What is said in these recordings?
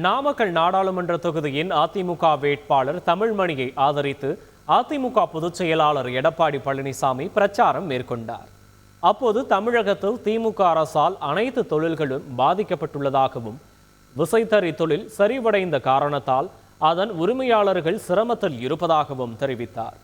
நாமக்கல் நாடாளுமன்ற தொகுதியின் அதிமுக வேட்பாளர் தமிழ்மணியை ஆதரித்து அதிமுக பொதுச் செயலாளர் எடப்பாடி பழனிசாமி பிரச்சாரம் மேற்கொண்டார். அப்போது தமிழகத்தில் திமுக அரசால் அனைத்து தொழில்களும் பாதிக்கப்பட்டுள்ளதாகவும், விசைத்தறி தொழில் சரிவடைந்த காரணத்தால் அதன் உரிமையாளர்கள் சிரமத்தில் இருப்பதாகவும் தெரிவித்தார்.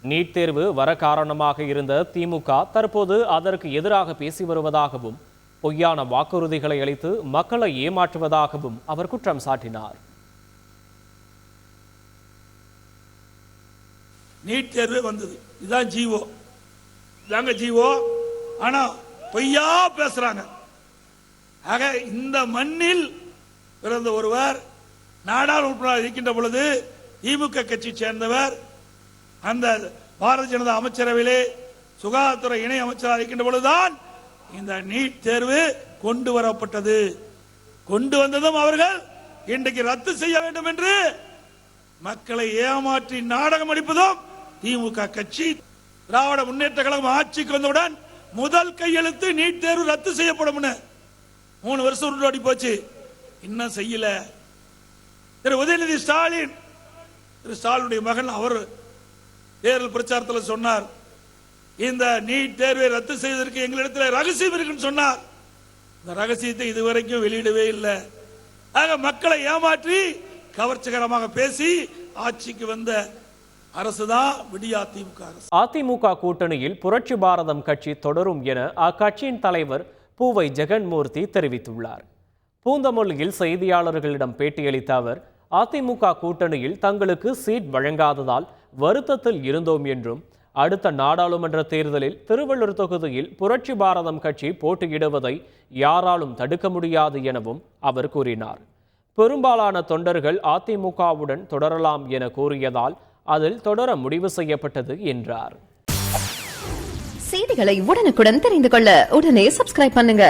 நீட் தேர்வு வர காரணமாக இருந்த திமுக தற்போது அதற்கு எதிராக பேசி வருவதாகவும், பொய்யான வாக்குறுதிகளை அளித்து மக்களை ஏமாற்றுவதாகவும் அவர் குற்றம் சாட்டினார். நீட் தேர்வு வந்தது, இதுதான் ஜீவோ, இதாங்க ஜீவோ. ஆனா பொய்யா பேசுறாங்க. ஆக இந்த மண்ணில் பிறந்த ஒருவர் நாடாளுமன்ற இருக்கின்ற பொழுது திமுக கட்சி சேர்ந்தவர், அந்த பாரதிய ஜனதா அமைச்சரவையிலே சுகாதாரத்துறை இணை அமைச்சராக இருக்கின்ற பொழுதுதான் இந்த நீட் தேர்வு கொண்டு வரப்பட்டது. கொண்டு வந்ததும் அவர்கள் இன்றைக்கு ரத்து செய்ய வேண்டும் என்று மக்களை ஏமாற்றி நாடகம் அடிப்பதும் திமுக கட்சி. திராவிட முன்னேற்ற கழகம் ஆட்சிக்கு வந்தவுடன் முதல் கையெழுத்து நீட் தேர்வு ரத்து செய்யப்படும். 3 வருஷம் உருவாடி போச்சு, இன்னும் செய்யல. திரு உதயநிதி ஸ்டாலின், திரு ஸ்டாலினுடைய மகன், அவர் தேர்தல் பிரச்சாரத்தில் சொன்னார், இந்த நீட் தேர்வை ரத்து செய்வதற்கு எங்களிடத்தில் ரகசியம் இருக்குன்னு சொன்னார். இந்த ரகசியத்தை இதுவரைக்கும் வெளியிடவே இல்லை. ஆக மக்களை ஏமாற்றி கவர்ச்சிகரமாக பேசி ஆட்சிக்கு வந்த அரசுதான் விடியா திமுக அரசு. அதிமுக கூட்டணியில் புரட்சி பாரதம் கட்சி தொடரும் என அக்கட்சியின் தலைவர் பூவை ஜெகன்மூர்த்தி தெரிவித்துள்ளார். பூந்தமல்லியில் செய்தியாளர்களிடம் பேட்டியளித்த அவர், அதிமுக கூட்டணியில் தங்களுக்கு சீட் வழங்காததால் வருத்தத்தில் இருந்தோம் என்றும், அடுத்த நாடாளுமன்ற தேர்தலில் திருவள்ளூர் தொகுதியில் புரட்சி பாரதம் கட்சி போட்டியிடுவதை யாராலும் தடுக்க முடியாது எனவும் அவர் கூறினார். பெரும்பாலான தொண்டர்கள் அதிமுகவுடன் தொடரலாம் என கூறியதால் அதில் தொடர முடிவு செய்யப்பட்டது என்றார். செய்திகளை உடனுக்குடன் தெரிந்து கொள்ள உடனே சப்ஸ்கிரைப் பண்ணுங்க.